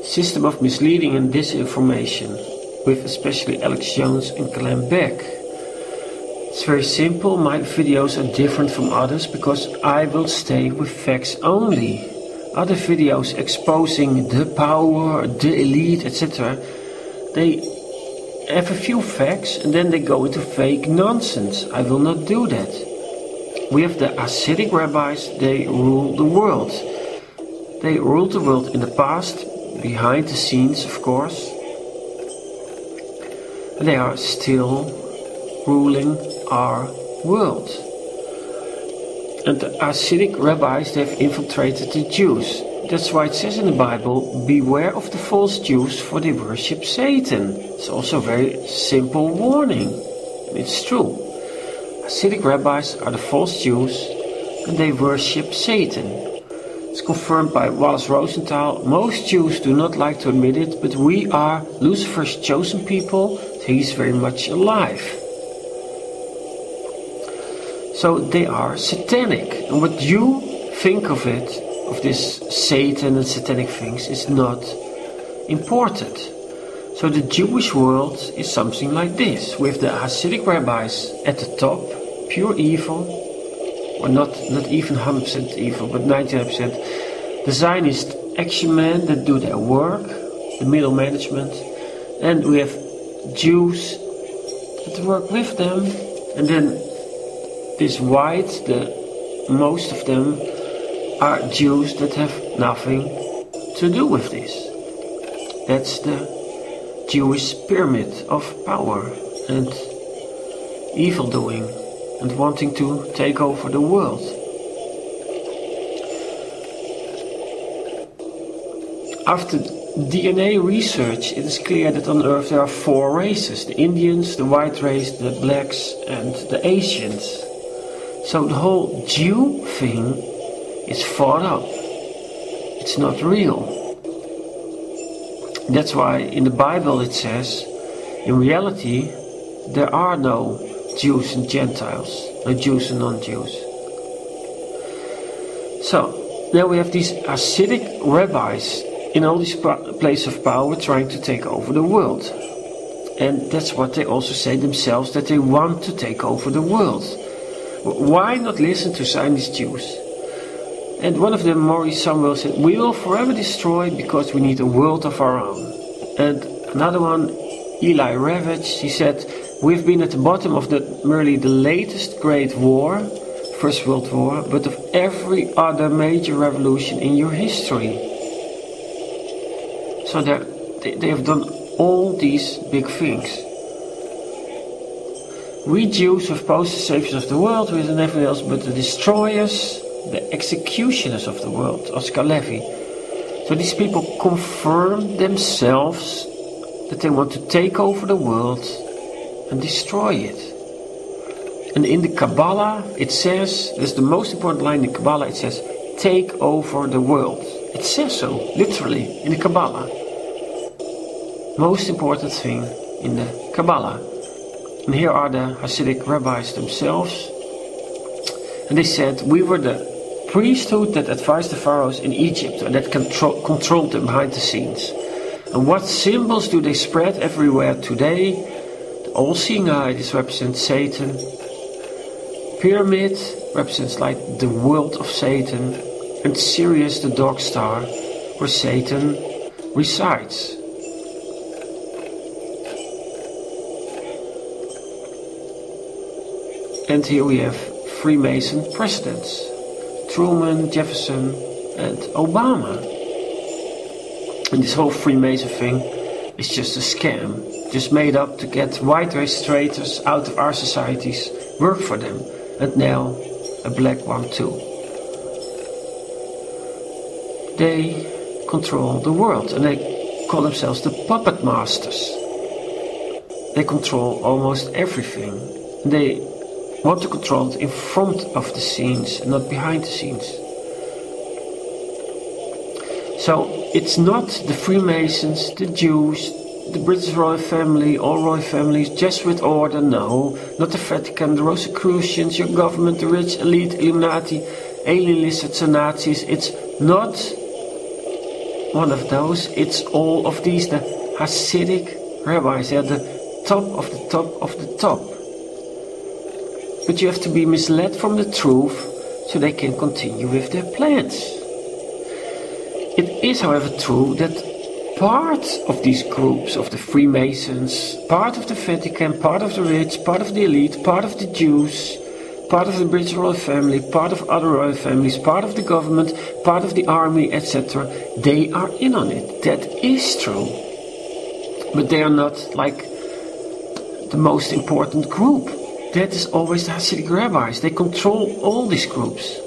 system of misleading and disinformation, with especially Alex Jones and Beck. It's very simple. My videos are different from others because I will stay with facts only. Other videos exposing the power, the elite, etc., they have a few facts and then they go into fake nonsense. I will not do that. We have the Hasidic rabbis, they rule the world. They ruled the world in the past, behind the scenes of course. And they are still ruling our world. And the Hasidic rabbis, they have infiltrated the Jews. That's why it says in the Bible, beware of the false Jews, for they worship Satan. It's also a very simple warning. And it's true. Hasidic rabbis are the false Jews and they worship Satan. It's confirmed by Wallace Rosenthal. Most Jews do not like to admit it, but we are Lucifer's chosen people. He's very much alive. So they are satanic. And what you think of it, of this Satan and satanic things, is not important. So the Jewish world is something like this, with the Hasidic rabbis at the top, pure evil, or not even 100% evil, but 99%. The Zionist action men that do their work, the middle management, and we have Jews that work with them, and then this white, most of them are Jews that have nothing to do with this. That's the Jewish pyramid of power and evil doing and wanting to take over the world. After DNA research, it is clear that on Earth there are 4 races: the Indians, the white race, the blacks and the Asians. So the whole Jew thing is thought up. It's not real. That's why in the Bible it says, in reality, there are no Jews and Gentiles, no Jews and non-Jews. So, now we have these Hasidic rabbis in all these places of power trying to take over the world. And that's what they also say themselves, that they want to take over the world. Why not listen to Zionist Jews? And one of them, Maurice Samuel, said, we will forever destroy because we need a world of our own. And another one, Eli Ravage, he said, we've been at the bottom of merely the latest great war, First World War, but of every other major revolution in your history. So they have done all these big things. We Jews have posed the saviors of the world, we are nothing else but the destroyers, the executioners of the world, Oscar Levy. So these people confirm themselves that they want to take over the world and destroy it. And in the Kabbalah it says, that's the most important line in the Kabbalah, it says, take over the world. It says so, literally, in the Kabbalah. Most important thing in the Kabbalah. And here are the Hasidic rabbis themselves. And they said, we were the priesthood that advised the pharaohs in Egypt and that controlled them behind the scenes. And what symbols do they spread everywhere today? The all-seeing eye, this represents Satan. Pyramid represents like the world of Satan. And Sirius, the dog star, where Satan resides. And here we have Freemason presidents, Truman, Jefferson and Obama. And this whole Freemason thing is just a scam, just made up to get white race traitors out of our societies, work for them, and now a black one too. They control the world and they call themselves the puppet masters. They control almost everything. They want to control it in front of the scenes and not behind the scenes. So it's not the Freemasons, the Jews, the British royal family, all royal families, Jesuit order, no. Not the Vatican, the Rosicrucians, your government, the rich elite, Illuminati, alien lizards and Nazis. It's not one of those. It's all of these, the Hasidic rabbis. They're the top of the top of the top. But you have to be misled from the truth so they can continue with their plans. It is, however, true that part of these groups, of the Freemasons, part of the Vatican, part of the rich, part of the elite, part of the Jews, part of the British royal family, part of other royal families, part of the government, part of the army, etc., they are in on it. That is true. But they are not like the most important group. That is always the Hasidic rabbis. They control all these groups.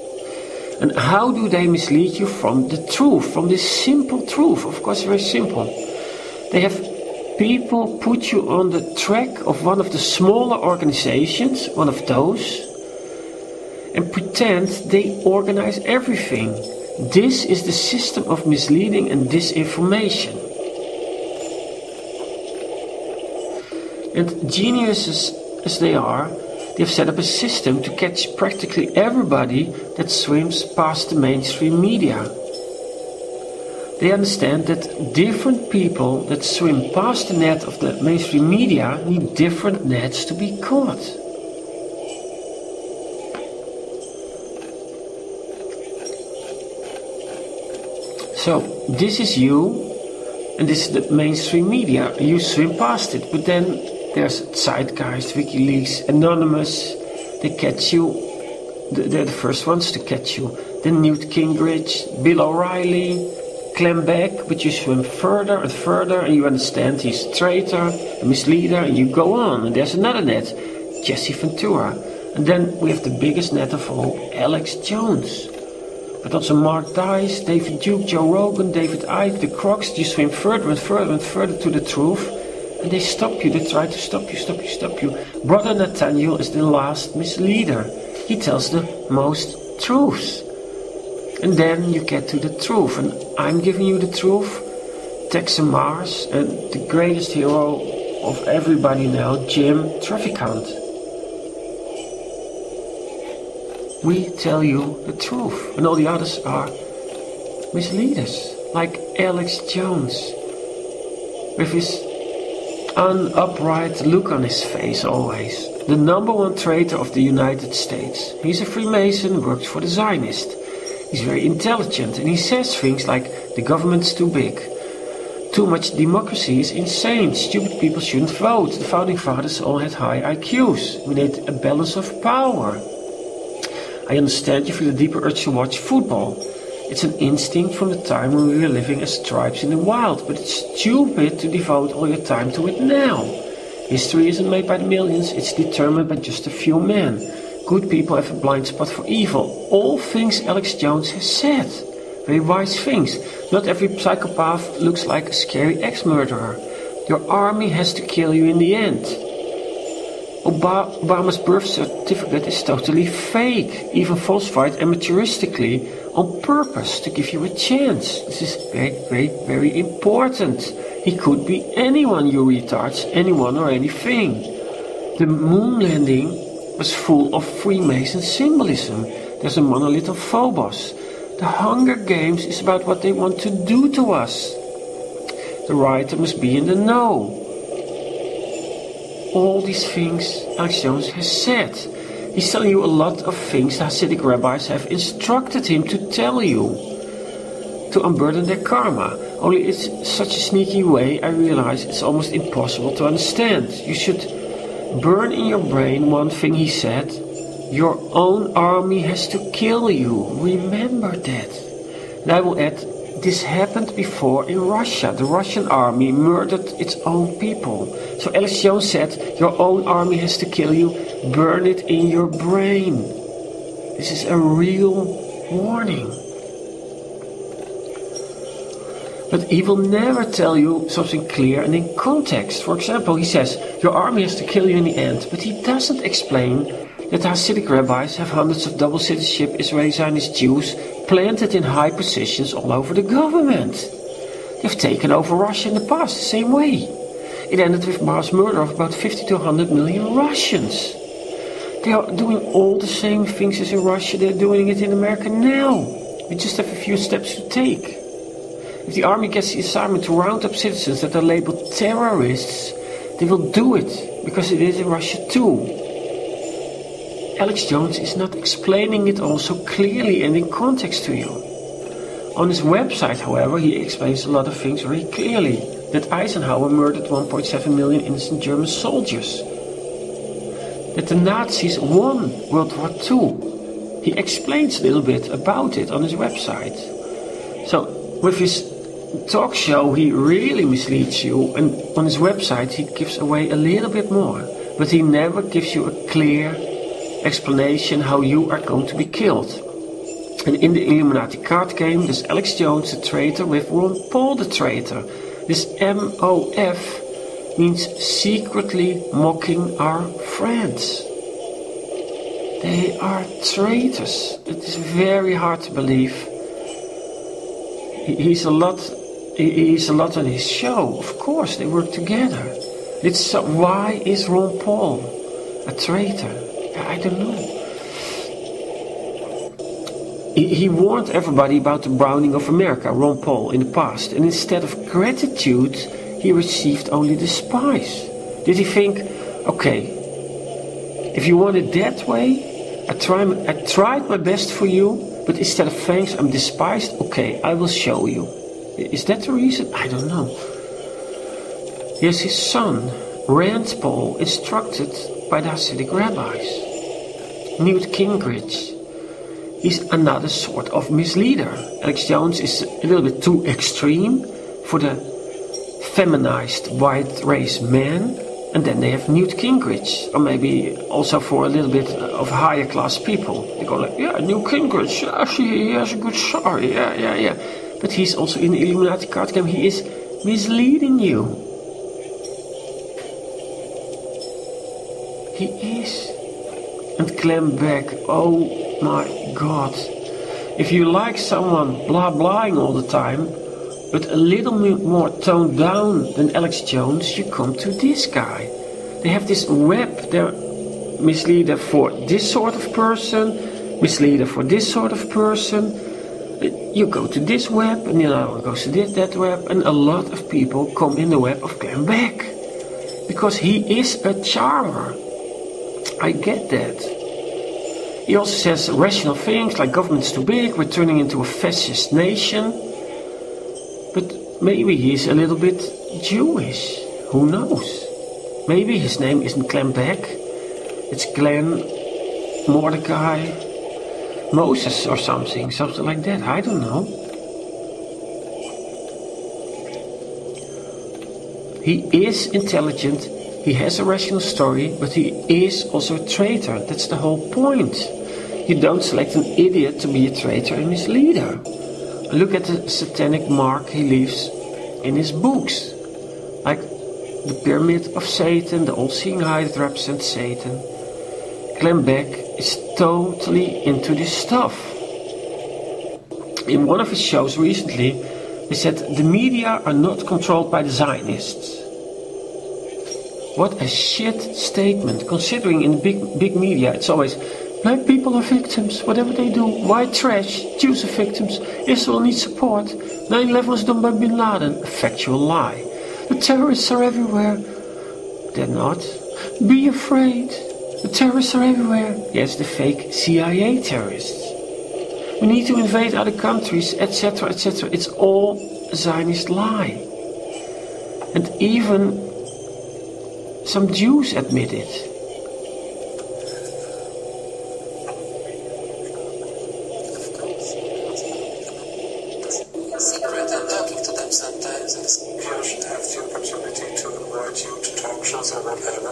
And how do they mislead you from the truth, from this simple truth? Of course, very simple. They have people put you on the track of one of the smaller organizations, one of those, and pretend they organize everything. This is the system of misleading and disinformation. And geniuses as they are, they have set up a system to catch practically everybody that swims past the mainstream media. They understand that different people that swim past the net of the mainstream media need different nets to be caught. So, this is you, and this is the mainstream media. You swim past it, but then there's Zeitgeist, WikiLeaks, Anonymous. They catch you. They're the first ones to catch you. Then Newt Gingrich, Bill O'Reilly, Clem Beck. But you swim further and further, and you understand he's a traitor, a misleader, and you go on. And there's another net, Jesse Ventura. And then we have the biggest net of all, Alex Jones. But also Mark Dice, David Duke, Joe Rogan, David Icke, the Crocs. You swim further and further and further to the truth. And they stop you, they try to stop you. Brother Nathaniel is the last misleader. He tells the most truths. And then you get to the truth. And I'm giving you the truth. Texan Mars and the greatest hero of everybody now, Jim Traficant. We tell you the truth. And all the others are misleaders. Like Alex Jones. With his upright look on his face always. The number one traitor of the United States. He's a Freemason, works for the Zionist. He's very intelligent and he says things like the government's too big. Too much democracy is insane. Stupid people shouldn't vote. The founding fathers all had high IQs. We need a balance of power. I understand you feel a deeper urge to watch football. It's an instinct from the time when we were living as tribes in the wild, but it's stupid to devote all your time to it now. History isn't made by the millions, it's determined by just a few men. Good people have a blind spot for evil. All things Alex Jones has said. Very wise things. Not every psychopath looks like a scary ex-murderer. Your army has to kill you in the end. Obama's birth certificate is totally fake, even falsified amateuristically on purpose to give you a chance. This is very, very, very important. He could be anyone, you retards, anyone or anything. The moon landing was full of Freemason symbolism. There's a monolith of Phobos. The Hunger Games is about what they want to do to us. The writer must be in the know. All these things Alex Jones has said. He's telling you a lot of things the Hasidic rabbis have instructed him to tell you. To unburden their karma. Only it's such a sneaky way, I realize it's almost impossible to understand. You should burn in your brain one thing he said. Your own army has to kill you. Remember that. And I will add, this happened before in Russia. The Russian army murdered its own people. So Alex Jones said, your own army has to kill you. Burn it in your brain. This is a real warning. But he will never tell you something clear and in context. For example, he says, your army has to kill you in the end. But he doesn't explain that the Hasidic rabbis have hundreds of double citizenship Israeli Zionist Jews planted in high positions all over the government. They've taken over Russia in the past the same way. It ended with mass murder of about 50 to 100 million Russians. They are doing all the same things as in Russia. They're doing it in America now. We just have a few steps to take. If the army gets the assignment to round up citizens that are labeled terrorists, they will do it, because it is in Russia too. Alex Jones is not explaining it all so clearly and in context to you. On his website, however, he explains a lot of things very clearly. That Eisenhower murdered 1.7 million innocent German soldiers. That the Nazis won World War II. He explains a little bit about it on his website. So, with his talk show, he really misleads you, and on his website he gives away a little bit more. But he never gives you a clear explanation how you are going to be killed. And in the Illuminati card game, there's Alex Jones the traitor with Ron Paul the traitor. This MOF means secretly mocking our friends. They are traitors. It is very hard to believe. He's a lot on his show. Of course, they work together. Why is Ron Paul a traitor? I don't know. He warned everybody about the browning of America, Ron Paul, in the past, and instead of gratitude, he received only despise. Did he think, okay, if you want it that way, I tried my best for you, but instead of thanks, I'm despised? Okay, I will show you. Is that the reason? I don't know. Here's his son, Rand Paul, instructed by the Hasidic rabbis. Newt Gingrich. He's another sort of misleader. Alex Jones is a little bit too extreme for the feminized white race man. And then they have Newt Gingrich, or maybe also for a little bit of higher class people. They go like, yeah, Newt Gingrich, yeah, he has a good story, yeah. But he's also in the Illuminati card game, he is misleading you. He is. And Glenn Beck, oh my God. If you like someone blah-blahing all the time, but a little more toned down than Alex Jones, you come to this guy. They have this web, they're misleader for this sort of person, misleader for this sort of person. You go to this web, and the other one goes to that web, and a lot of people come in the web of Glenn Beck. Because he is a charmer. I get that. He also says rational things like government's too big, we're turning into a fascist nation. But maybe he's a little bit Jewish. Who knows? Maybe his name isn't Glenn Beck. It's Glenn Mordecai Moses or something like that. I don't know. He is intelligent. He has a rational story, but he is also a traitor. That's the whole point. You don't select an idiot to be a traitor and misleader. Look at the satanic mark he leaves in his books. Like the Pyramid of Satan, the all-seeing eye that represents Satan. Glenn Beck is totally into this stuff. In one of his shows recently, he said the media are not controlled by the Zionists. What a shit statement, considering in big media it's always black people are victims, whatever they do, white trash, Jews are victims, Israel needs support, 9/11 was done by Bin Laden, a factual lie. The terrorists are everywhere. They're not. Be afraid. The terrorists are everywhere. Yes, the fake CIA terrorists. We need to invade other countries, etc., etc. It's all a Zionist lie. And even some Jews admit it. Secret and talking to them sometimes. You should have the opportunity to invite you to talk shows or whatever.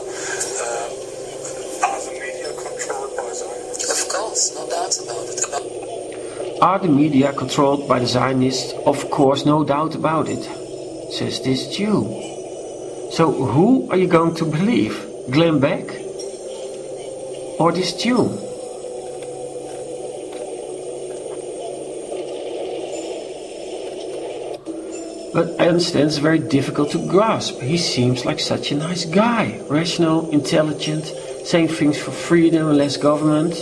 Are the media controlled by Zionists? Of course, no doubt about it. Are the media controlled by the Zionists? Of course, no doubt about it, says this Jew. So who are you going to believe? Glenn Beck? Or this Jew? But I understand it's very difficult to grasp. He seems like such a nice guy. Rational, intelligent, saying things for freedom and less government.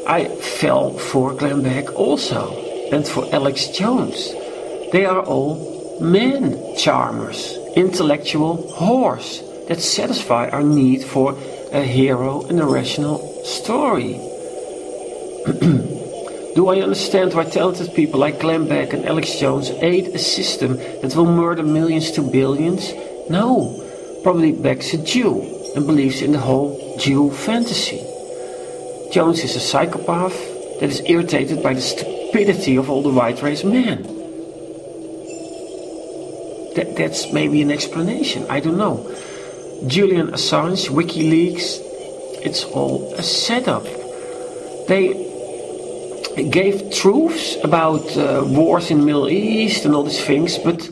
I fell for Glenn Beck also. And for Alex Jones. They are all men charmers, intellectual whores that satisfy our need for a hero and a rational story. Do I understand why talented people like Glenn Beck and Alex Jones aid a system that will murder millions to billions? No. Probably Beck's a Jew and believes in the whole Jew fantasy. Jones is a psychopath that is irritated by the stupidity of all the white race men. That's maybe an explanation, I don't know. Julian Assange, WikiLeaks, it's all a setup. They gave truths about wars in the Middle East and all these things, but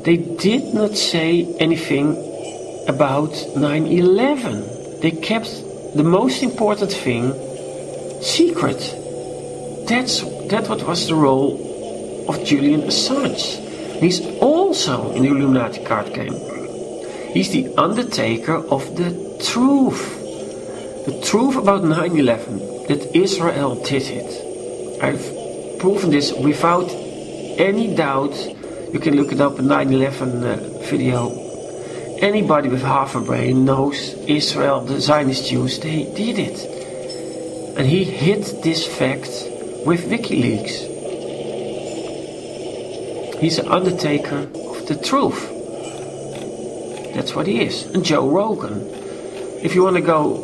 they did not say anything about 9/11. They kept the most important thing secret. That what was the role of Julian Assange. He's also in the Illuminati card game. He's the undertaker of the truth. The truth about 9/11, that Israel did it. I've proven this without any doubt. You can look it up in 9/11 video. Anybody with half a brain knows Israel, the Zionist Jews, they did it. And he hid this fact with WikiLeaks. He's an undertaker of the truth. That's what he is. And Joe Rogan. If you want to go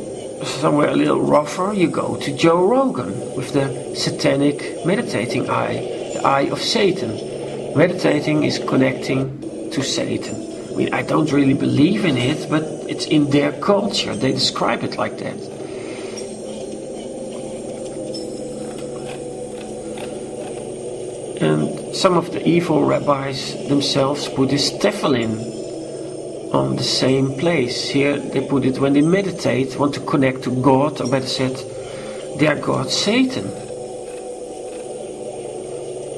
somewhere a little rougher, you go to Joe Rogan with the satanic meditating eye, the eye of Satan. Meditating is connecting to Satan. I mean, I don't really believe in it, but it's in their culture. They describe it like that. And some of the evil rabbis themselves put this tefillin on the same place. Here they put it when they meditate, want to connect to God, or better said, their God Satan.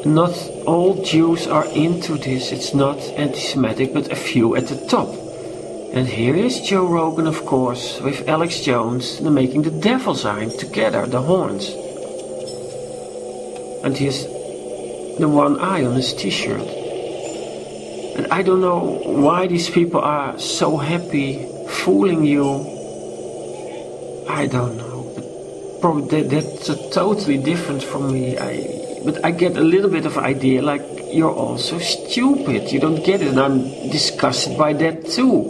Not all Jews are into this. It's not anti-Semitic, but a few at the top. And here is Joe Rogan, of course, with Alex Jones, making the devil sign together, the horns. And here's the one eye on his t-shirt. And I don't know why these people are so happy fooling you. I don't know. But probably that's totally different from me. But I get a little bit of idea, like, you're all so stupid. You don't get it, and I'm disgusted by that too.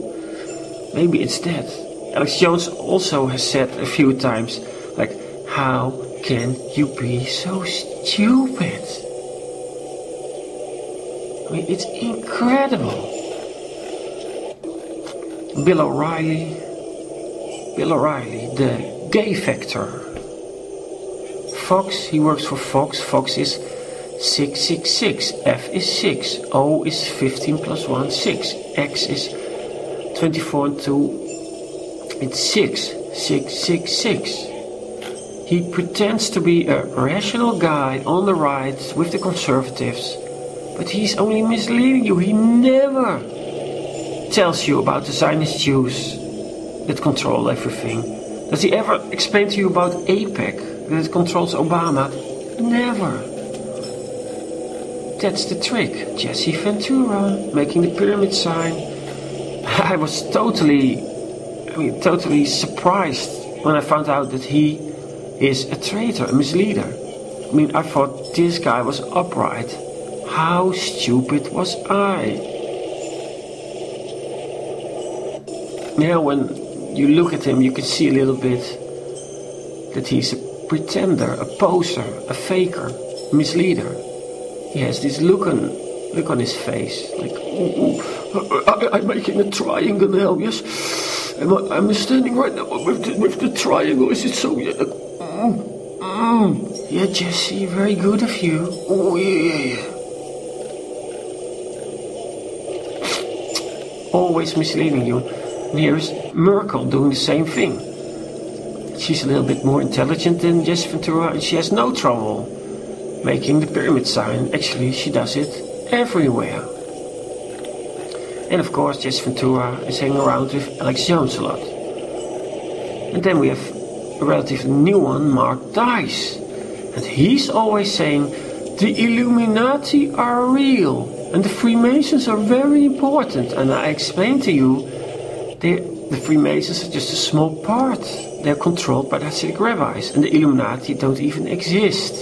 Maybe it's that. Alex Jones also has said a few times, like, how can you be so stupid? I mean, it's incredible. Bill O'Reilly, the gay factor. Fox, he works for Fox. Fox is 666. F is 6. O is 15 plus 1, 6. X is 24 and 2. It's 6. 666. He pretends to be a rational guy on the right with the conservatives. But he's only misleading you. He never tells you about the Zionist Jews that control everything. Does he ever explain to you about AIPAC? That it controls Obama? Never. That's the trick. Jesse Ventura making the pyramid sign. I was totally surprised when I found out that he is a traitor, a misleader. I mean, I thought this guy was upright. How stupid was I? Now when you look at him, you can see a little bit that he's a pretender, a poser, a faker, misleader. He has this look on his face, like, I'm making a triangle now, yes? I'm standing right now with the triangle. Is it so? Yeah, Jesse, very good of you. Oh, yeah. Always misleading you. And here's Merkel doing the same thing. She's a little bit more intelligent than Jesse Ventura, and she has no trouble making the pyramid sign. Actually, she does it everywhere. And of course, Jesse Ventura is hanging around with Alex Jones a lot. And then we have a relatively new one, Mark Dice. And he's always saying, the Illuminati are real. And the Freemasons are very important. And I explained to you, the Freemasons are just a small part. They're controlled by the Hasidic rabbis. And the Illuminati don't even exist.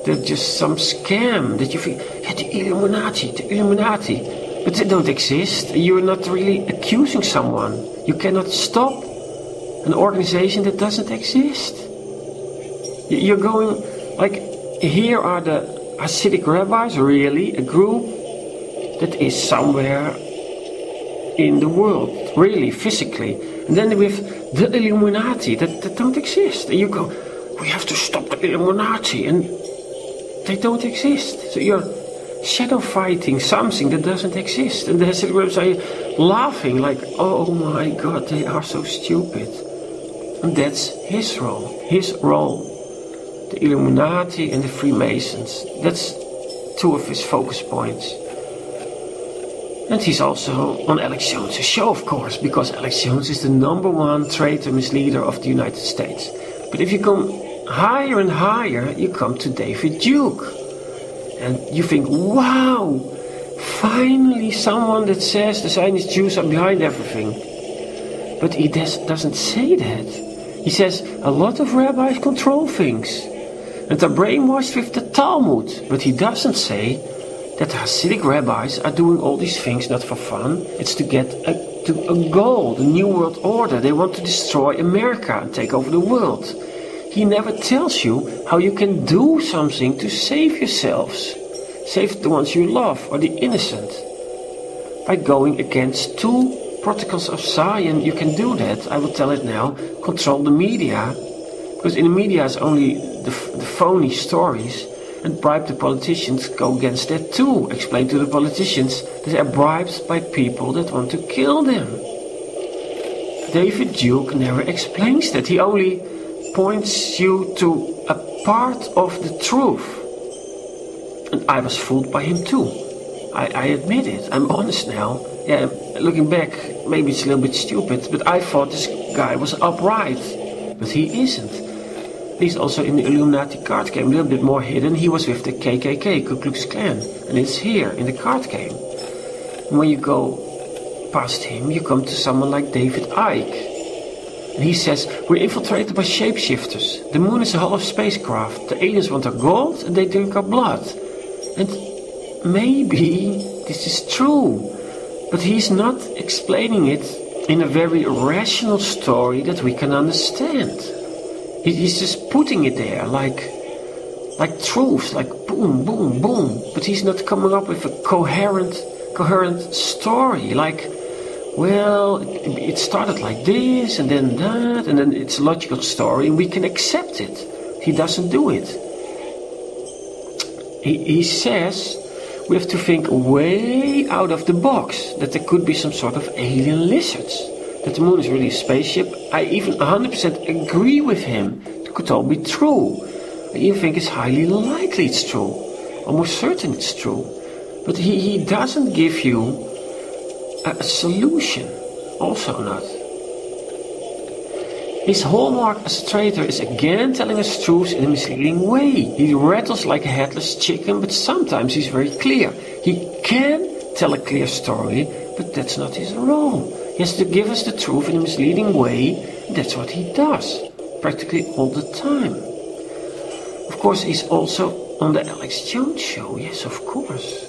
They're just some scam that you think, yeah, the Illuminati. But they don't exist. You're not really accusing someone. You cannot stop an organization that doesn't exist. You're going, like, here are the Hasidic rabbis, really, a group that is somewhere in the world, really, physically. And then with the Illuminati that don't exist. And you go, we have to stop the Illuminati, and they don't exist. So you're shadow fighting something that doesn't exist. And the Hasidic rabbis are laughing like, oh my God, they are so stupid. And that's his role. The Illuminati and the Freemasons. That's two of his focus points. And he's also on Alex Jones' show, of course, because Alex Jones is the #1 traitor misleader of the United States. But if you come higher and higher, you come to David Duke. And you think, wow, finally someone that says the Zionist Jews are behind everything. But he doesn't say that. He says a lot of rabbis control things. And they're brainwashed with the Talmud. But he doesn't say that the Hasidic rabbis are doing all these things not for fun. It's to get to a goal, the New World Order. They want to destroy America and take over the world. He never tells you how you can do something to save yourselves. Save the ones you love or the innocent. By going against 2 protocols of Zion, you can do that. I will tell it now. Control the media. Because in the media it's only the phony stories. And bribe the politicians, go against that too. Explain to the politicians that they are bribed by people that want to kill them. David Duke never explains that. He only points you to a part of the truth. And I was fooled by him too. I admit it. I'm honest now. Yeah, looking back, maybe it's a little bit stupid, but I thought this guy was upright. But he isn't. He's also in the Illuminati card game, a little bit more hidden. He was with the KKK, Ku Klux Klan. And it's here, in the card game. And when you go past him, you come to someone like David Icke. And he says, we're infiltrated by shapeshifters. The moon is a hollow spacecraft. The aliens want our gold and they drink our blood. And maybe this is true. But he's not explaining it in a very rational story that we can understand. He's just putting it there like truths, like boom, boom, boom. But he's not coming up with a coherent story. Like, well, it started like this and then that, and then it's a logical story, and we can accept it. He doesn't do it. He says we have to think way out of the box, that there could be some sort of alien lizards. That the moon is really a spaceship. I even 100% agree with him. It could all be true. I even think it's highly likely it's true. Almost certain it's true. But he doesn't give you a solution. Also not. His hallmark as a traitor is again telling us truths in a misleading way. He rattles like a headless chicken, but sometimes he's very clear. He can tell a clear story, but that's not his role. He has to give us the truth in a misleading way, and that's what he does, practically all the time. Of course, he's also on the Alex Jones show, yes, of course.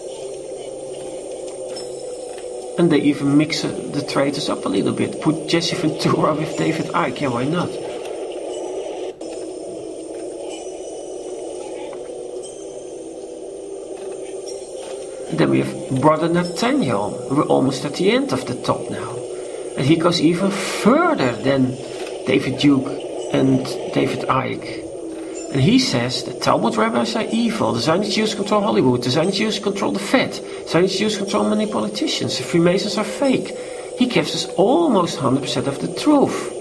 And they even mix the traitors up a little bit. Put Jesse Ventura with David Icke, yeah, why not? And then we have Brother Nathaniel. We're almost at the end of the top now. And he goes even further than David Duke and David Icke. And he says the Talmud rabbis are evil, the Zionist Jews control Hollywood, the Zionist Jews control the Fed, the Zionist Jews control many politicians, the Freemasons are fake. He gives us almost 100% of the truth.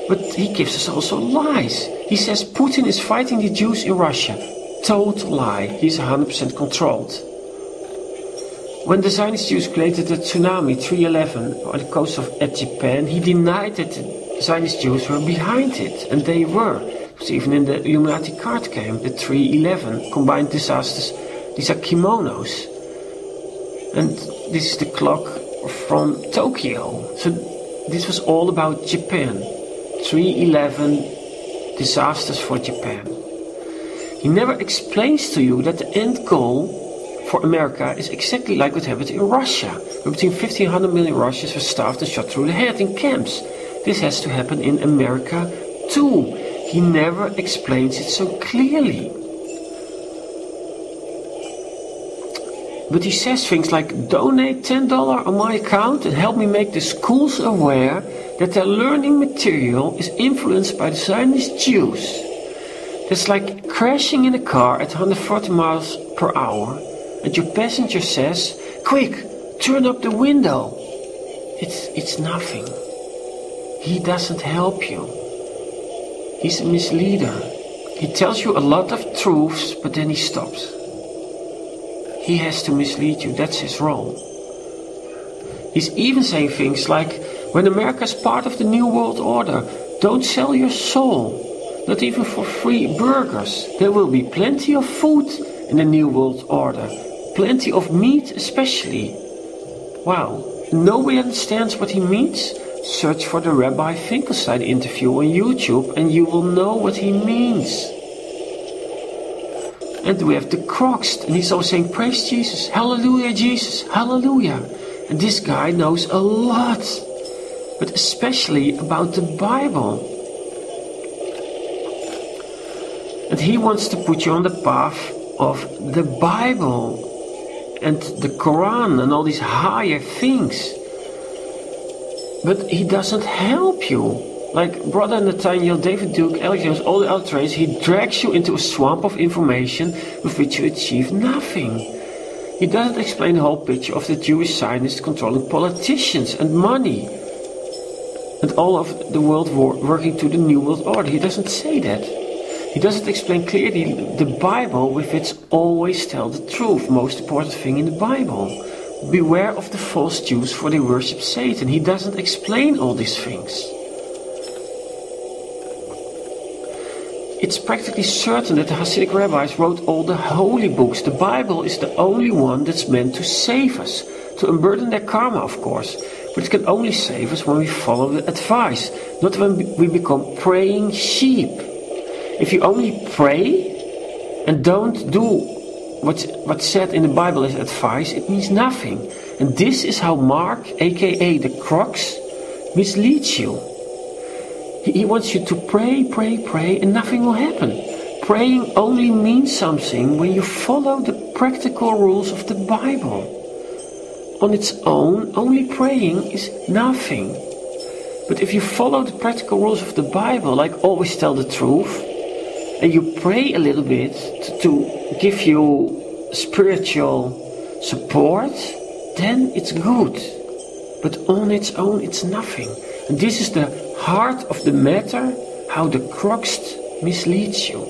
But he gives us also lies. He says Putin is fighting the Jews in Russia. Total lie. He's 100% controlled. When the Zionist Jews created the tsunami 311 on the coast of Japan, he denied that the Zionist Jews were behind it, and they were. It was even in the Illuminati card game, the 311 combined disasters These are kimonos. And this is the clock from Tokyo. So this was all about Japan. 3/11 disasters for Japan. He never explains to you that the end goal for America is exactly like what happened in Russia, where between 1,500 million Russians were starved and shot through the head in camps. This has to happen in America too. He never explains it so clearly. But he says things like, donate $10 on my account and help me make the schools aware that their learning material is influenced by the Zionist Jews. That's like crashing in a car at 140 miles per hour and your passenger says, quick, turn up the window. It's nothing. He doesn't help you. He's a misleader. He tells you a lot of truths, but then he stops. He has to mislead you. That's his role. He's even saying things like, when America is part of the New World Order, don't sell your soul. Not even for free burgers. There will be plenty of food in the New World Order. Plenty of meat especially. Wow. Nobody understands what he means? Search for the Rabbi Finkelstein interview on YouTube and you will know what he means. And we have the Crocs, and he's always saying, praise Jesus, hallelujah Jesus, hallelujah. And this guy knows a lot, but especially about the Bible. And he wants to put you on the path of the Bible and the Quran and all these higher things. But he doesn't help you. Like Brother Nathaniel, David Duke, Alex Jones, all the other trainers, he drags you into a swamp of information with which you achieve nothing. He doesn't explain the whole picture of the Jewish Zionists controlling politicians and money. And all of the world working to the New World Order. He doesn't say that. He doesn't explain clearly the Bible with its always tell the truth, most important thing in the Bible. Beware of the false Jews, for they worship Satan. He doesn't explain all these things. It's practically certain that the Hasidic rabbis wrote all the holy books. The Bible is the only one that's meant to save us, to unburden their karma, of course. But it can only save us when we follow the advice, not when we become praying sheep. If you only pray and don't do what's said in the Bible as advice, it means nothing. And this is how Mark, aka the Crocs, misleads you. He wants you to pray, pray, pray, and nothing will happen. Praying only means something when you follow the practical rules of the Bible. On its own, only praying is nothing. But if you follow the practical rules of the Bible, like always tell the truth, and you pray a little bit to give you spiritual support, then it's good. But on its own, it's nothing. And this is the heart of the matter, how the Crocs misleads you.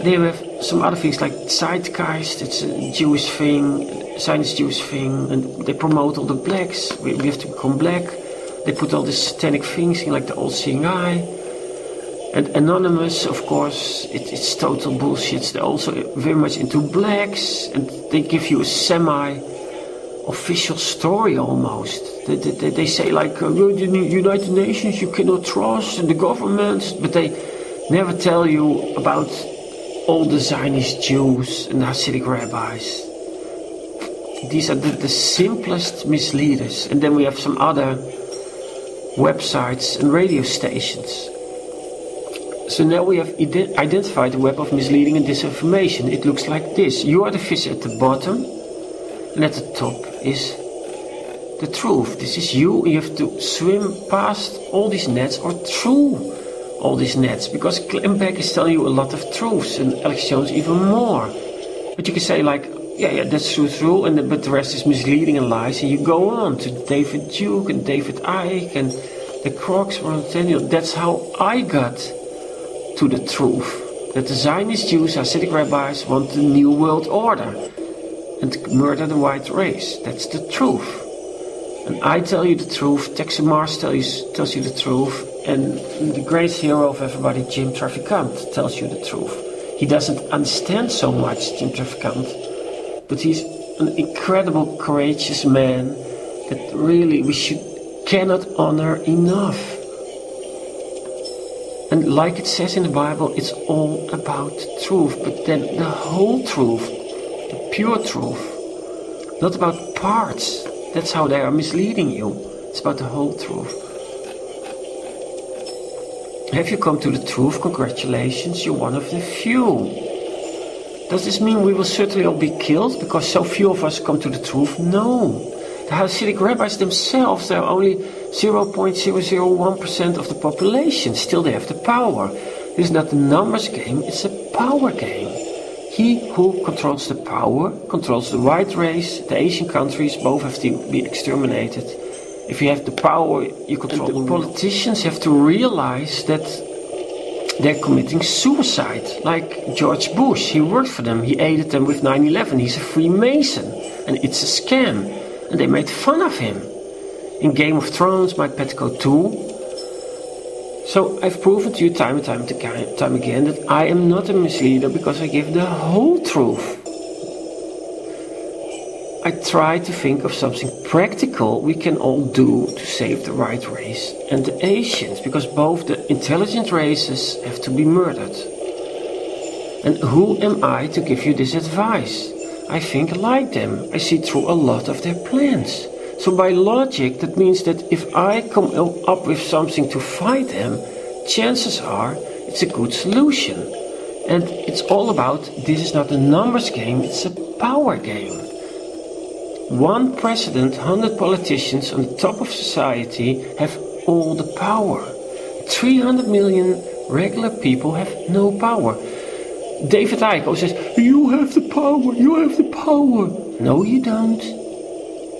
They have some other things like Zeitgeist, it's a Jewish thing, Zionist Jewish thing, and they promote all the blacks, we have to become black. They put all these satanic things in, like the all-seeing eye. And Anonymous, of course, it's total bullshit. They're also very much into blacks, and they give you a semi-official story almost. They say like, the United Nations you cannot trust, and the governments, but they never tell you about all the Zionist Jews and the Hasidic rabbis. These are the simplest misleaders. And then we have some other websites and radio stations. So now we have identified the web of misleading and disinformation. It looks like this. You are the fish at the bottom, and at the top is the truth. This is you, and you have to swim past all these nets or through all these nets, because Beck is telling you a lot of truths, and Alex Jones even more. But you can say like, yeah, that's true, but the rest is misleading and lies, and you go on to David Duke and David Icke and the Crocs. That's how I got to the truth, that the Zionist Jews, Hasidic rabbis, want the New World Order and murder the white race. That's the truth. And I tell you the truth, Tex Mars tells you the truth, and the great hero of everybody, Jim Traficant, tells you the truth. He doesn't understand so much, Jim Traficant, but he's an incredible, courageous man that really we cannot honor enough. And like it says in the Bible, it's all about truth, but then the whole truth, the pure truth, not about parts. That's how they are misleading you. It's about the whole truth. Have you come to the truth? Congratulations, you're one of the few. Does this mean we will certainly all be killed because so few of us come to the truth? No. The Hasidic rabbis themselves, they're only 0.001% of the population. Still they have the power. It is not a numbers game, it's a power game. He who controls the power, controls the white race, the Asian countries, both have to be exterminated. If you have the power, you control the politicians have to realize that they're committing suicide. Like George Bush, he worked for them, he aided them with 9/11, he's a Freemason, and it's a scam. And they made fun of him. In Game of Thrones, Mike Petco too. So I've proven to you time and time again that I am not a misleader because I give the whole truth. I try to think of something practical we can all do to save the white race and the Asians, because both the intelligent races have to be murdered. And who am I to give you this advice? I think like them. I see through a lot of their plans. So by logic, that means that if I come up with something to fight them, chances are it's a good solution. And it's all about, this is not a numbers game, it's a power game. One president, 100 politicians on the top of society have all the power. 300 million regular people have no power. David Icke says, you have the power, you have the power. No, you don't.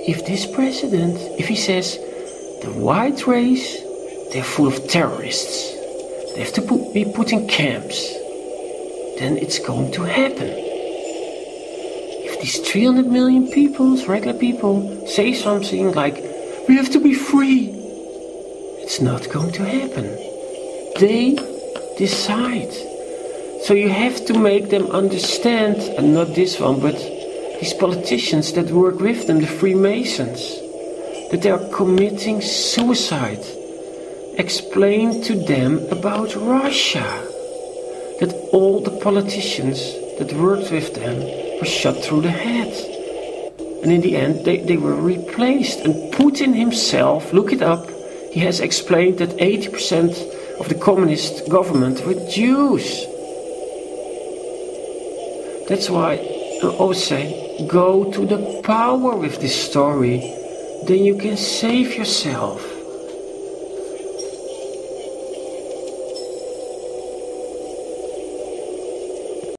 If this president, if he says, the white race, they're full of terrorists, they have to be put in camps, then it's going to happen. If these 300 million people, regular people, say something like, we have to be free, it's not going to happen. They decide. So you have to make them understand, and not this one, but these politicians that work with them, the Freemasons, that they are committing suicide. Explain to them about Russia, that all the politicians that worked with them were shot through the head. And in the end, they were replaced. And Putin himself, look it up, he has explained that 80% of the communist government were Jews. That's why I always say, go to the power with this story, then you can save yourself.